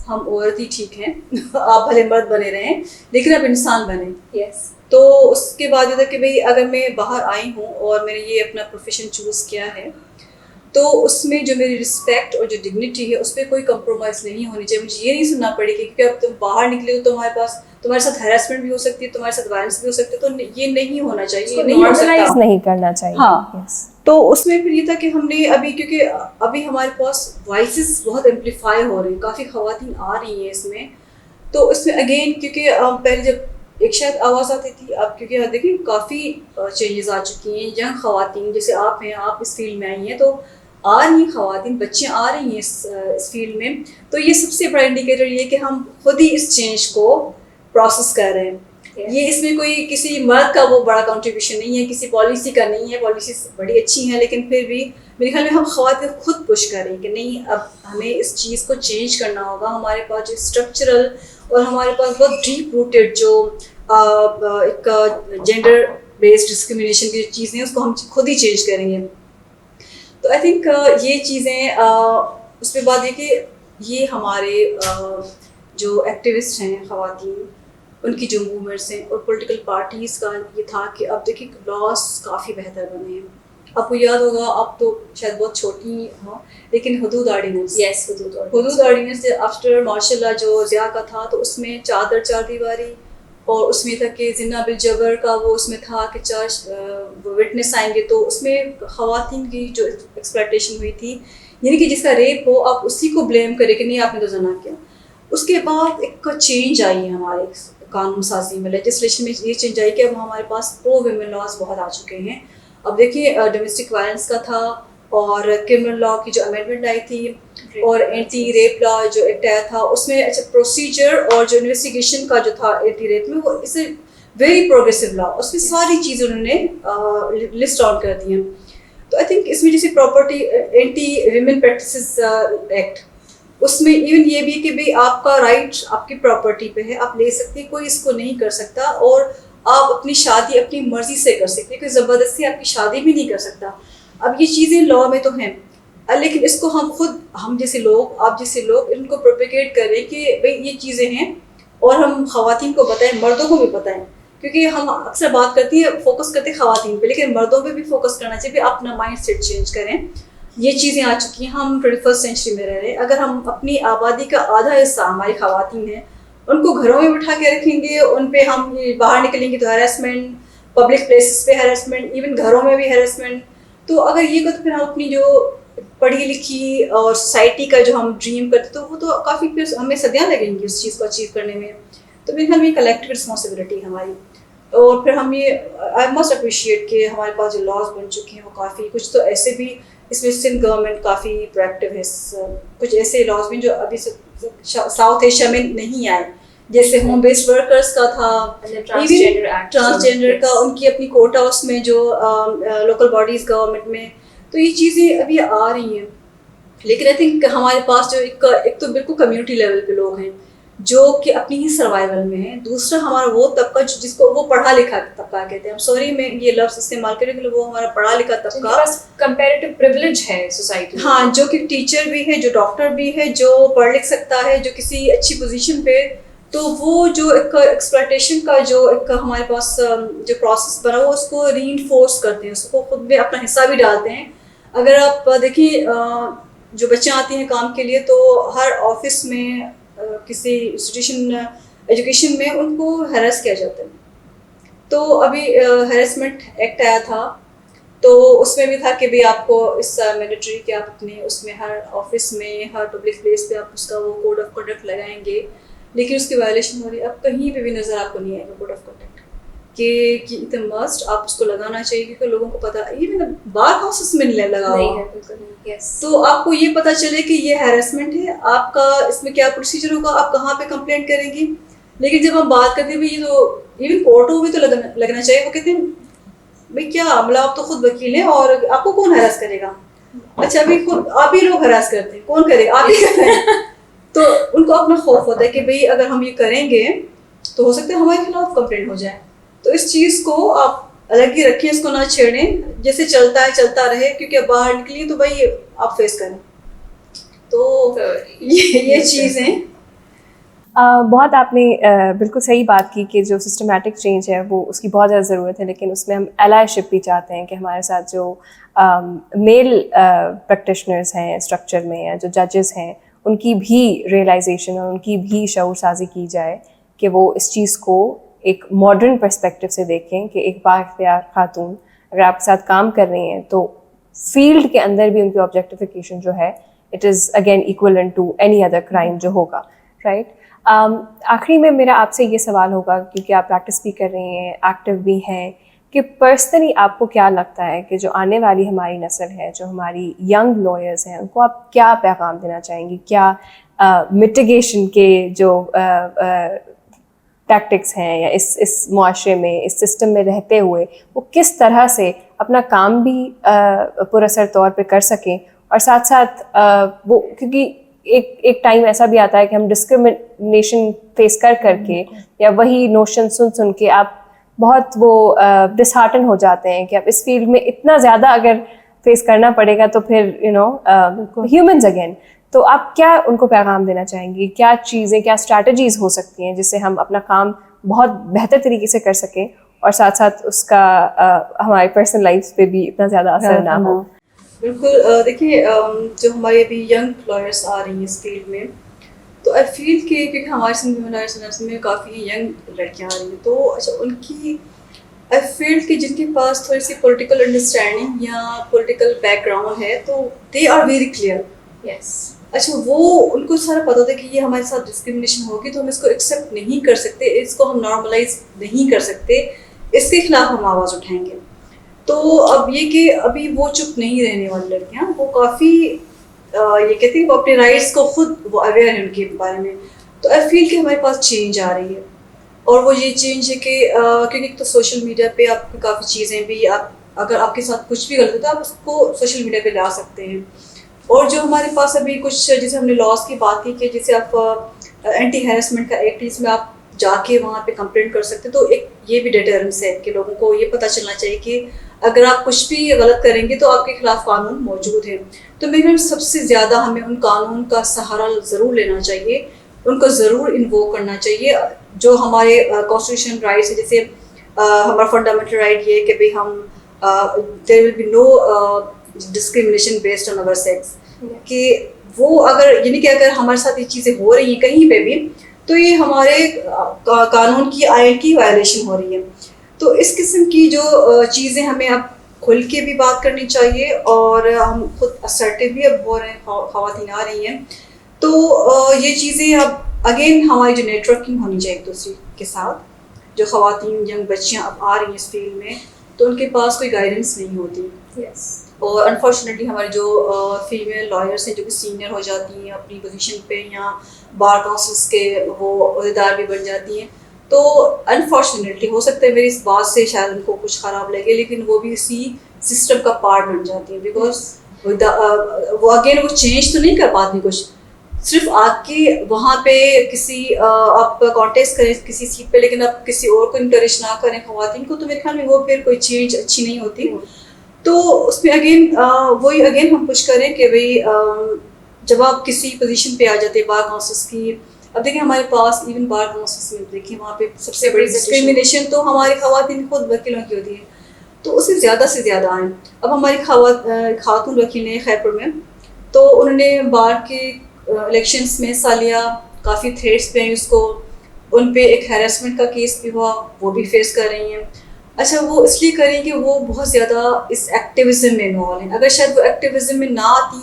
ہم عورت ہی ٹھیک ہیں, آپ بھلے مرد بنے رہیں لیکن آپ انسان بنیں. تو اس کے بعد یہ تھا کہ بھئی اگر میں باہر آئی ہوں اور میں نے یہ اپنا پروفیشن چوز کیا ہے تو اس میں جو میری رسپیکٹ اور جو ڈگنیٹی ہے اس پہ کوئی کمپرومائز نہیں ہونی چاہیے. مجھے یہ نہیں سننا پڑے گی کیونکہ اب تم باہر نکلے ہو تو تمہارے ساتھ ہیراسمنٹ بھی ہو سکتی ہے, تمہارے ساتھ وائلنس بھی ہو سکتی ہے, تو یہ نہیں ہونا چاہیے,
نہیں کرنا چاہیے.
ہاں تو اس میں پھر یہ تھا کہ ہم نے ابھی کیونکہ ابھی ہمارے پاس وائسز بہت ایمپلیفائی ہو رہے ہیں, کافی خواتین آ رہی ہیں اس میں. تو اس میں اگین کیونکہ پہلے جب ایک شاید آواز آتی تھی, اب کیونکہ دیکھیں کافی چینجز آ چکی ہیں. ینگ خواتین جیسے آپ ہیں, آپ اس فیلڈ میں آئی ہیں تو آ رہی ہیں خواتین, بچیاں آ رہی ہیں اس فیلڈ میں. تو یہ سب سے بڑا انڈیکیٹر یہ کہ ہم خود ہی اس چینج کو پروسیس کر رہے ہیں. یہ اس میں کوئی کسی مرد کا وہ بڑا کنٹریبیوشن نہیں ہے, کسی پالیسی کا نہیں ہے, پالیسیز بڑی اچھی ہیں, لیکن پھر بھی میرے خیال میں ہم خواتین خود پش کریں کہ نہیں اب ہمیں اس چیز کو چینج کرنا ہوگا. ہمارے پاس جو اسٹرکچرل اور ہمارے پاس بہت ڈیپ روٹیڈ جو ایک جینڈر بیسڈ ڈسکریمنیشن کی چیزیں اس کو ہم خود ہی چینج کریں گے. تو آئی تھنک یہ چیزیں اس پہ بات یہ کہ یہ ہمارے جو ایکٹیوسٹ ہیں خواتین ان کی جو موومنٹس ہیں اور پولیٹیکل پارٹیز کا یہ تھا کہ اب دیکھیں لاس کافی بہتر بنے ہیں. آپ کو یاد ہوگا, آپ تو شاید بہت چھوٹی ہوں, لیکن حدود آرڈیننس, حدود آرڈیننس آفٹر ماشاء اللہ جو ضیاء کا تھا تو اس میں چادر چار دیواری, اور اس میں تھا کہ زنا بالجبر کا وہ اس میں تھا کہ چار وٹنس آئیں گے تو اس میں خواتین کی جو ایکسپلائٹیشن ہوئی تھی, یعنی کہ جس کا ریپ ہو آپ اسی کو بلیم کرے کہ نہیں آپ نے تو زنا کیا. اس کے بعد ایک چینج آئی ہے ہمارے قانون سازی میں, لیجسلیشن میں یہ چینج آئی کہ اب ہمارے پاس پرو ویمن لاز بہت آ چکے ہیں. اب دیکھیے ڈومیسٹک وائلنس کا تھا اور کرمنل لا کی جو امینڈمنٹ آئی تھی اور اینٹی ریپ لا جو ایکٹ آیا تھا اس میں اچھا پروسیجر اور جو انویسٹیگیشن کا جو تھا اینٹی ریپ میں وہ اس ویری پروگریسو لا, اس میں ساری چیزیں انہوں نے لسٹ آؤٹ کر دی ہیں. تو آئی تھنک اس میں جیسے property anti women practices act, اس میں ایون یہ بھی کہ بھائی آپ کا رائٹ آپ کی پراپرٹی پہ ہے, آپ لے سکتے ہیں, کوئی اس کو نہیں کر سکتا, اور آپ اپنی شادی اپنی مرضی سے کر سکتے ہیں, کوئی زبردستی آپ کی شادی بھی نہیں کر سکتا. اب یہ چیزیں لا میں تو ہیں, لیکن اس کو ہم خود ہم جیسے لوگ آپ جیسے لوگ ان کو پروپیگیٹ کریں کہ بھائی یہ چیزیں ہیں, اور ہم خواتین کو بتائیں, مردوں کو بھی بتائیں, کیونکہ ہم اکثر بات کرتی ہیں فوکس کرتے ہیں خواتین پہ, لیکن مردوں پہ بھی فوکس کرنا چاہیے. اپنا مائنڈ سیٹ چینج کریں, یہ چیزیں آ چکی ہیں, ہم 21st سینچری میں رہ رہے ہیں. اگر ہم اپنی آبادی کا آدھا حصہ ہماری خواتین ہیں ان کو گھروں میں بٹھا کے رکھیں گے, ان پہ ہم باہر نکلیں گے تو ہیراسمنٹ, پبلک پلیسز پہ ہیراسمنٹ, ایون گھروں میں بھی ہیراسمنٹ. تو اگر یہ کو تو پھر ہم اپنی جو پڑھی لکھی اور سوسائٹی کا جو ہم ڈریم کرتے تو وہ تو کافی پھر ہمیں صدیاں لگیں گی اس چیز کو اچیو کرنے میں. تو پھر ہم یہ کلیکٹیو رسپانسبلٹی ہماری, اور پھر ہم یہ آئی مسٹ اپریشیٹ کہ ہمارے پاس جو لاز بن چکے ہیں وہ کافی کچھ تو ایسے بھی اس میں سندھ گورنمنٹ کافی پرویکٹیو ہے, کچھ ایسے لاز بھی جو ابھی ساؤتھ ایشیا میں نہیں آئے, جیسے ہوم بیسڈ ورکرس کا تھا, ٹرانسجینڈر کا ان کی اپنی کوٹا اس میں جو لوکل باڈیز گورنمنٹ میں, تو یہ چیزیں ابھی آ رہی ہیں. لیکن آئی تھنک ہمارے پاس جو ایک تو بالکل کمیونٹی لیول پہ لوگ ہیں جو کہ اپنی ہی سروائیول میں ہیں, دوسرا ہمارا وہ طبقہ جس کو وہ پڑھا لکھا طبقہ کہتے ہیں, ہم سوری میں یہ لفظ استعمال کریں کہ وہ ہمارا پڑھا لکھا طبقہ
کمپیریٹیو پریویلیج ہے سوسائٹی,
ہاں, جو کہ ٹیچر بھی ہے, جو ڈاکٹر بھی ہے, جو پڑھ لکھ سکتا ہے, جو کسی اچھی پوزیشن پہ, تو وہ جو ایک ایکسپلائٹیشن کا جو ایک ہمارے پاس جو پروسیس بنا وہ اس کو ری انفورس کرتے ہیں, اس کو خود میں اپنا حصہ بھی ڈالتے ہیں. اگر آپ دیکھیں جو بچیاں آتی ہیں کام کے لیے تو ہر آفس میں کسی انسٹیٹیوشن ایجوکیشن میں ان کو ہیراس کیا جاتا ہے. تو ابھی ہیراسمنٹ ایکٹ آیا تھا تو اس میں بھی تھا کہ بھی آپ کو اس مینڈیٹری کہ آپ اپنے اس میں ہر آفس میں ہر پبلک پلیس پہ آپ اس کا وہ کوڈ آف کنڈکٹ لگائیں گے, لیکن اس کی وائلیشن ہو رہی ہے. اب کہیں پہ بھی نظر آپ کو نہیں آئے گا کوڈ آف کنڈکٹ کہ اٹ مسٹ آپ اس کو لگانا چاہیے, کیونکہ لوگوں کو پتا یہ بار ہاؤسز میں لگا ہوا ہے, تو آپ کو یہ پتا چلے کہ یہ ہیراسمنٹ ہے, آپ کا اس میں کیا پروسیجر ہوگا, آپ کہاں پہ کمپلینٹ کریں گی. لیکن جب ہم بات کرتے ہیں بھائی یہ تو ایون کورٹوں میں تو لگنا چاہیے, وہ کہتے ہیں بھائی کیا عملہ, آپ تو خود وکیل ہیں اور آپ کو کون ہراس کرے گا. اچھا ابھی خود آپ ہی لوگ ہراس کرتے ہیں, کون کرے گا, آپ ہی کرتے ہیں. تو ان کو اپنا خوف ہوتا ہے کہ بھائی اگر ہم یہ کریں گے تو ہو سکتا ہے ہمارے خلاف کمپلینٹ ہو جائے. تو اس چیز کو آپ الگ ہی رکھیں, اس کو نہ چھیڑیں, جیسے چلتا ہے چلتا رہے, کیونکہ اب باہر نکلیے تو بھائی آپ فیس کریں. تو یہ چیزیں
بہت آپ نے بالکل صحیح بات کی کہ جو سسٹمیٹک چینج ہے وہ اس کی بہت زیادہ ضرورت ہے, لیکن اس میں ہم الائی شپ بھی چاہتے ہیں کہ ہمارے ساتھ جو میل پریکٹیشنرز ہیں اسٹرکچر میں یا جو ججز ہیں ان کی بھی ریئلائزیشن اور ان کی بھی شعور سازی کی جائے کہ وہ اس چیز کو ایک ماڈرن پرسپیکٹیو سے دیکھیں کہ ایک بااختیار خاتون اگر آپ کے ساتھ کام کر رہی ہیں تو فیلڈ کے اندر بھی ان کی آبجیکٹیفیکیشن جو ہے it is again equivalent to any other crime جو ہوگا, رائٹ. آخری میں میرا آپ سے یہ سوال ہوگا, کیونکہ آپ پریکٹس بھی کر رہی ہیں, ایکٹیو بھی ہیں, کہ پرسنلی آپ کو کیا لگتا ہے کہ جو آنے والی ہماری نسل ہے, جو ہماری ینگ لائرز ہیں, ان کو آپ کیا پیغام دینا چاہیں گی, کیا مٹیگیشن کے جو ٹیکٹکس ہیں یا اس معاشرے میں, اس سسٹم میں رہتے ہوئے وہ کس طرح سے اپنا کام بھی پراثر طور پہ کر سکیں, اور ساتھ ساتھ وہ کیونکہ ایک ٹائم ایسا بھی آتا ہے کہ ہم ڈسکرمنیشن فیس کر کے یا وہی نوشن سن کے آپ بہت وہ ڈس ہارٹن ہو جاتے ہیں کہ اب اس فیلڈ میں اتنا زیادہ اگر فیس کرنا پڑے گا تو پھر ہیومنز اگین. تو آپ کیا ان کو پیغام دینا چاہیں گی, کیا چیزیں, کیا اسٹریٹجیز ہو سکتی ہیں جس سے ہم اپنا کام بہت بہتر طریقے سے کر سکیں اور ساتھ ساتھ اس کا ہماری پرسنل لائف پہ بھی اتنا زیادہ اثر نہ ہو؟
بالکل. دیکھیے جو ہمارے ابھی ینگ لائرس آ رہی ہیں اس فیلڈ میں, تو آئی فیل کہ کیونکہ ہمارے سندھ میں لائرس میں کافی ینگ لڑکیاں آ رہی ہیں, تو اچھا ان کی آئی فیل کہ جن کے پاس تھوڑی سی پولیٹیکل انڈرسٹینڈنگ یا پولیٹیکل بیک گراؤنڈ ہے تو دے آر ویری کلیئر.
یس.
اچھا وہ ان کو سارا پتہ ہوتا ہے کہ یہ ہمارے ساتھ ڈسکرمنیشن ہوگی تو ہم اس کو ایکسیپٹ نہیں کر سکتے, اس کو ہم نارملائز نہیں کر سکتے, اس کے خلاف ہم آواز اٹھائیں گے. تو اب یہ کہ ابھی وہ چپ نہیں رہنے والی لڑکیاں, وہ کافی یہ کہتے ہیں وہ اپنے رائٹس کو خود وہ اویئر ہیں ان کے بارے میں. تو آئی فیل کہ ہمارے پاس چینج آ رہی ہے, اور وہ یہ چینج ہے کہ کیونکہ ایک تو سوشل میڈیا پہ آپ کی کافی چیزیں بھی, آپ اگر آپ کے ساتھ کچھ بھی غلط ہوتا ہے آپ اس کو سوشل میڈیا پہ لا سکتے ہیں. اور جو ہمارے پاس ابھی کچھ جیسے ہم نے لاس کی بات کی کہ جیسے آپ اینٹی ہیرسمنٹ کا ایکٹ, اس میں آپ جا کے وہاں پہ کمپلینٹ کر سکتے, تو ایک یہ بھی ڈیٹرنس ہے کہ لوگوں کو یہ پتہ چلنا چاہیے کہ اگر آپ کچھ بھی غلط کریں گے تو آپ کے خلاف قانون موجود ہے. تو میرے خیال سب سے زیادہ ہمیں ان قانون کا سہارا ضرور لینا چاہیے, ان کو ضرور انووک کرنا چاہیے. جو ہمارے کانسٹیٹیوشن رائٹس ہیں, جیسے ہمارا فنڈامنٹل رائٹ یہ کہ بھائی ہم there will be no discrimination based on over sex, کہ وہ اگر یعنی کہ اگر ہمارے ساتھ یہ چیزیں ہو رہی ہیں کہیں پہ بھی تو یہ ہمارے قانون کی آئین کی وائلیشن ہو رہی ہے. تو اس قسم کی جو چیزیں ہمیں اب کھل کے بھی بات کرنی چاہیے, اور ہم خود اسرٹیو بھی اب ہو رہے ہیں, خواتین آ رہی ہیں. تو یہ چیزیں اب اگین ہماری جو نیٹ ورکنگ ہونی چاہیے ایک دوسرے کے ساتھ, جو خواتین ینگ بچیاں اب آ رہی ہیں اس فیلڈ میں تو ان کے پاس کوئی گائیڈنس نہیں ہوتی.
یس.
اور انفارچونیٹلی ہمارے جو فیمیل لائرس ہیں جو کہ سینئر ہو جاتی ہیں اپنی پوزیشن پہ یا بار کاؤنسلس کے وہ عہدیدار بھی بن جاتی ہیں, تو انفارچونیٹلی ہو سکتا ہے میری اس بات سے شاید ان کو کچھ خراب لگے, لیکن وہ بھی اسی سسٹم کا پارٹ بن جاتی ہیں. بیکاز وہ اگین وہ چینج تو نہیں کر پاتی کچھ, صرف آ کے وہاں پہ کسی آپ کانٹیسٹ کریں کسی سیٹ پہ, لیکن آپ کسی اور کو انکریج نہ کریں خواتین کو, تو میرے خیال میں وہ پھر کوئی چینج اچھی نہیں ہوتی. تو اس میں اگین وہی اگین ہم پوچھ کریں کہ بھائی جب آپ کسی پوزیشن پہ آ جاتے ہیں بار کاؤنسلس کی, اب دیکھیں ہمارے پاس ایون بار کاؤنسلس میں دیکھیں وہاں پہ سب سے بڑی ڈسکرمنیشن تو ہماری خواتین خود وکیلوں کی ہوتی ہے, تو اس سے زیادہ آئیں. اب ہماری خاتون وکیل ہیں خیرپور میں, تو انہوں نے بار کے الیکشنس میں حصہ لیا, کافی تھریٹس پہ ہیں اس کو, ان پہ ایک ہیراسمنٹ کا کیس بھی ہوا, وہ بھی فیس کر رہی ہیں. اچھا وہ اس لیے کریں کہ وہ بہت زیادہ اس ایکٹیویزم میں انوالو ہیں. اگر شاید وہ ایکٹیویزم میں نہ آتی,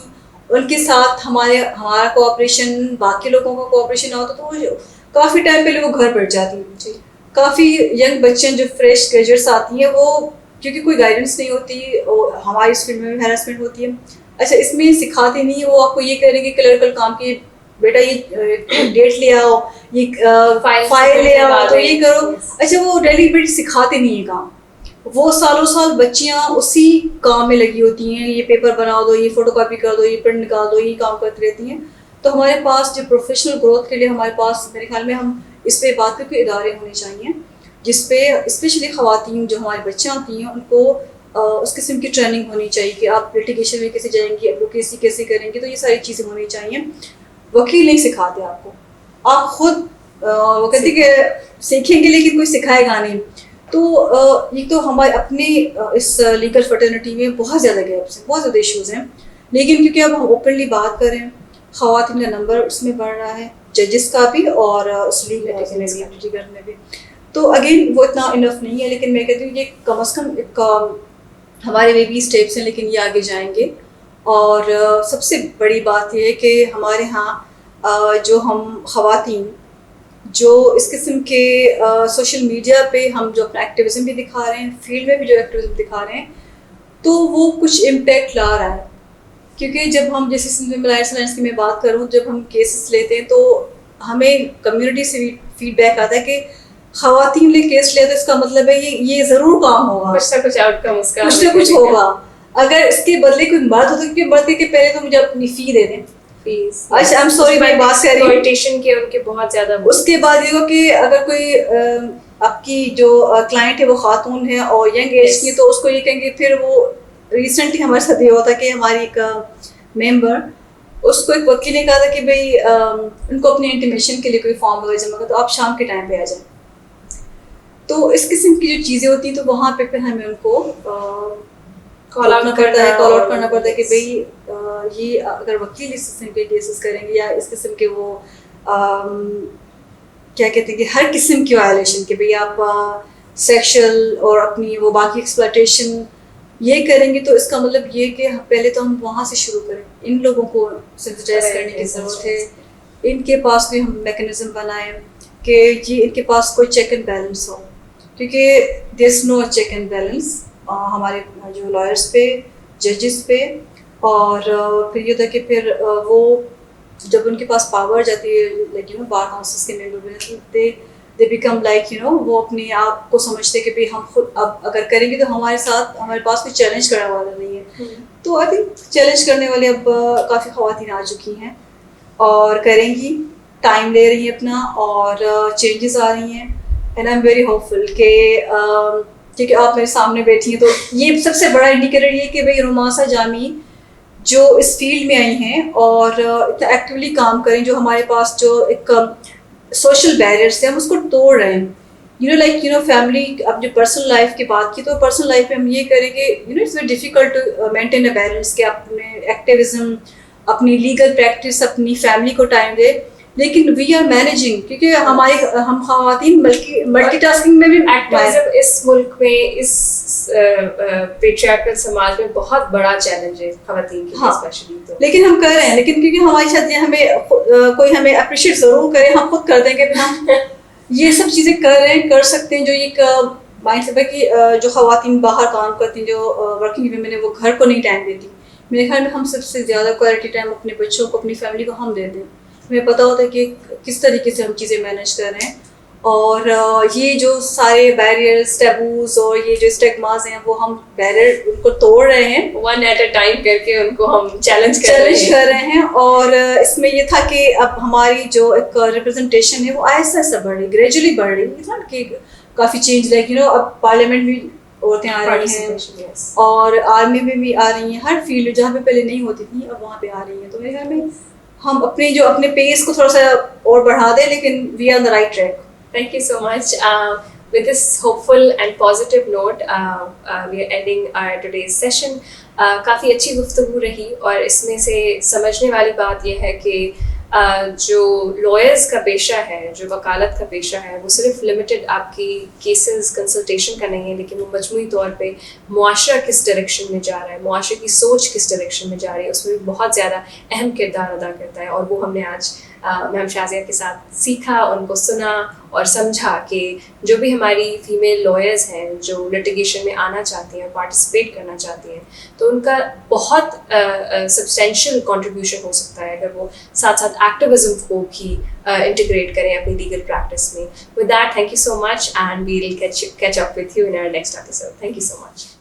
ان کے ساتھ ہمارا کوآپریشن, باقی لوگوں کا کوآپریشن نہ ہوتا, تو وہ کافی ٹائم پہلے وہ گھر بیٹھ جاتی ہیں. کافی ینگ بچے جو فریش گریجویٹس آتی ہیں, وہ کیونکہ کوئی گائیڈنس نہیں ہوتی, ہماری اس فیلڈ میں ہیراسمنٹ ہوتی ہے. اچھا اس میں سکھاتے نہیں, وہ آپ کو یہ کریں گے کلریکل کام کی, بیٹا یہ ڈیٹ لے آؤ, یہ فائل لے آؤ, تو یہ کرو. اچھا وہ ڈیلیبریٹ سکھاتے نہیں ہیں کام, وہ سالوں سال بچیاں اسی کام میں لگی ہوتی ہیں, یہ پیپر بنا دو, یہ فوٹو کاپی کر دو, یہ پرنٹ نکال دو, یہ کام کرتی رہتی ہیں. تو ہمارے پاس جو پروفیشنل گروتھ کے لیے ہمارے پاس میرے خیال میں ہم اس پہ بات کر کے ادارے ہونے چاہیے, جس پہ اسپیشلی خواتین جو ہماری بچیاں ہوتی ہیں ان کو اس قسم کی ٹریننگ ہونی چاہیے کہ آپ لٹیگیشن میں کیسے جائیں گی, ایڈوکیسی کیسے کریں گی. تو یہ ساری چیزیں ہونی چاہیے. وکیل نہیں سکھاتے آپ کو, آپ خود وہ کہتے کہ سیکھیں گے لیکن کوئی سکھائے گا نہیں. تو یہ تو ہمارے اپنے اس لیگل فرٹرنیٹی میں بہت زیادہ گیپس ہیں, بہت زیادہ ایشوز ہیں. لیکن کیونکہ اب ہم اوپنلی بات کریں, خواتین کا نمبر اس میں بڑھ رہا ہے, ججز کا بھی اور اس لیگل میں بھی, تو اگین وہ اتنا انف نہیں ہے. لیکن میں کہتی ہوں یہ کم از کم ایک ہمارے بیبی اسٹیپس ہیں, لیکن یہ آگے جائیں گے. اور سب سے بڑی بات یہ ہے کہ ہمارے ہاں جو ہم خواتین جو اس قسم کے سوشل میڈیا پہ ہم جو اپنا ایکٹیویزم بھی دکھا رہے ہیں, فیلڈ میں بھی جو ایکٹیویزم دکھا رہے ہیں, تو وہ کچھ امپیکٹ لا رہا ہے. کیونکہ جب ہم جیسے سندھ میں لائرس کی میں بات کروں, جب ہم کیسز لیتے ہیں تو ہمیں کمیونٹی سے بھی فیڈ بیک آتا ہے کہ خواتین نے کیس لیا تو اس کا مطلب ہے یہ ضرور کام ہوگا,
کچھ نہ کچھ آؤٹ کم اس کا
کچھ نہ کچھ ہوگا. اگر اس کے بدلے کوئی مرد ہوتا ہے, کیونکہ مرد کہ پہلے تو مجھے اپنی فی دے دیں, اچھا آئی ایم سوری میں بات کر رہی ہوں
کے ان کے بہت زیادہ.
اس کے بعد یہ ہو کہ اگر کوئی آپ کی جو کلائنٹ ہے وہ خاتون ہے اور ینگ ایج کی, تو اس کو یہ کہیں گے. پھر وہ ریسنٹلی ہمارے ساتھ یہ ہوتا کہ ہماری ایک ممبر, اس کو ایک وکیل نے کہا تھا کہ بھائی ان کو اپنی انٹیمیشن کے لیے کوئی فارم وغیرہ جمع کرو تو آپ شام کے ٹائم پہ آ جائیں. تو اس قسم کی جو چیزیں ہوتی ہیں تو وہاں پہ پھر ہمیں ان کو کال آؤٹ کرنا پڑتا ہے کہ بھائی یہ اگر وکیل اس قسم کے کیسز کریں گے یا اس قسم کے وہ کیا کہتے ہیں کہ ہر قسم کی وائلیشن کہ بھئی آپ سیکشل اور اپنی وہ باقی ایکسپلائٹیشن یہ کریں گے, تو اس کا مطلب یہ کہ پہلے تو ہم وہاں سے شروع کریں. ان لوگوں کو سینسٹائز کرنے کی ضرورت ہے. ان کے پاس بھی ہم میکینزم بنائیں کہ یہ ان کے پاس کوئی چیک اینڈ بیلنس ہو, کیونکہ دیر از نو چیک اینڈ بیلنس ہمارے جو لائرس پہ, ججز پہ. اور پھر یہ ہوتا ہے کہ پھر وہ جب ان کے پاس پاور جاتی ہے like you know bar councils کے member, they become like you know وہ اپنے آپ کو سمجھتے کہ بھائی ہم خود اب اگر کریں گے تو ہمارے ساتھ ہمارے پاس کوئی چیلنج کرنے والا نہیں ہے. تو آئی تھنک چیلنج کرنے والے اب کافی خواتین آ چکی ہیں اور کریں گی, ٹائم لے رہی ہیں اپنا اور چینجز آ رہی ہیں. And I am very hopeful کہ کیونکہ آپ میرے سامنے بیٹھی ہیں تو یہ سب سے بڑا انڈیکیٹر یہ کہ بھائی روماسا جامی جو اس فیلڈ میں آئی ہیں اور اتنا ایکٹیولی کام کریں, جو ہمارے پاس جو ایک سوشل بیریئرس ہیں ہم اس کو توڑ رہے ہیں. لائک فیملی, اب جو پرسنل لائف کی بات کی تو پرسنل لائف میں ہم یہ کریں کہ it's very difficult to maintain a balance کہ اپنے ایکٹیویزم, اپنی لیگل پریکٹس, اپنی فیملی کو ٹائم دے. لیکن وی آر مینیجنگ, کیونکہ ہم خواتین ملٹی ٹاسکنگ میں بھی
ایکٹیویزم اس ملک میں, اس پیٹریارکل سماج میں بہت بڑا چیلنج ہے خواتین کے لیے اسپیشلی.
لیکن ہم کر رہے ہیں, لیکن کیونکہ ہماری شاید ہمیں کوئی ہمیں اپریشیٹ ضرور کرے, ہم خود کر دیں کہ ہم یہ سب چیزیں کر رہے ہیں, کر سکتے ہیں. جو ایک مائنڈ سیٹ ہے کہ جو خواتین باہر کام کرتی ہیں, جو ورکنگ ویمن ہے, وہ گھر کو نہیں ٹائم دیتی. میرے خیال میں ہم سب سے زیادہ کوالٹی ٹائم اپنے بچوں کو, اپنی فیملی کو ہم دیتے ہیں. ہمیں پتہ ہوتا ہے کہ کس طریقے سے ہم چیزیں مینیج کر رہے ہیں. اور یہ جو سارے بیریئرز, ٹیبوز اور یہ جو اسٹیگماز ہیں وہ ہم بیریئر ان کو توڑ رہے ہیں,
ون ایٹ اے ٹائم کر کے ان کو ہم چیلنج
کر رہے ہیں. اور اس میں یہ تھا کہ اب ہماری جو ایک ریپرزنٹیشن ہے وہ آہستہ آہستہ بڑھ رہی, گریجولی بڑھ رہی ہے کہ کافی چینج لائک اب پارلیمنٹ بھی عورتیں آ رہی ہیں اور آرمی میں بھی آ رہی ہیں. ہر فیلڈ جہاں پہ پہلے نہیں ہوتی تھی اب وہاں پہ آ رہی ہیں. تو میرے خیال میں ہم اپنے پیس کو تھوڑا سا اور بڑھا دیں, لیکن we are on the right track.
Thank you so much. With this hopeful and positive note, we are ending our today's session. کافی اچھی گفتگو رہی, اور اس میں سے سمجھنے والی بات یہ ہے کہ جو لائرز کا پیشہ ہے, جو وکالت کا پیشہ ہے, وہ صرف لمیٹڈ آپ کی کیسز کنسلٹیشن کا نہیں ہے, لیکن وہ مجموعی طور پہ معاشرہ کس ڈائریکشن میں جا رہا ہے, معاشرے کی سوچ کس ڈائریکشن میں جا رہی ہے, اس میں بھی بہت زیادہ اہم کردار ادا کرتا ہے. اور وہ ہم نے آج میم شازیہ کے ساتھ سیکھا, ان کو سنا اور سمجھا کہ جو بھی ہماری فیمیل لائرز ہیں جو لٹیگیشن میں آنا چاہتی ہیں, پارٹیسپیٹ کرنا چاہتی ہیں, تو ان کا بہت سبسٹینشیل کنٹریبیوشن ہو سکتا ہے اگر وہ ساتھ ساتھ ایکٹیویزم کو بھی انٹیگریٹ کریں اپنی لیگل پریکٹس میں. With that, thank you so much and we'll catch up with you in our next episode. Thank you so much.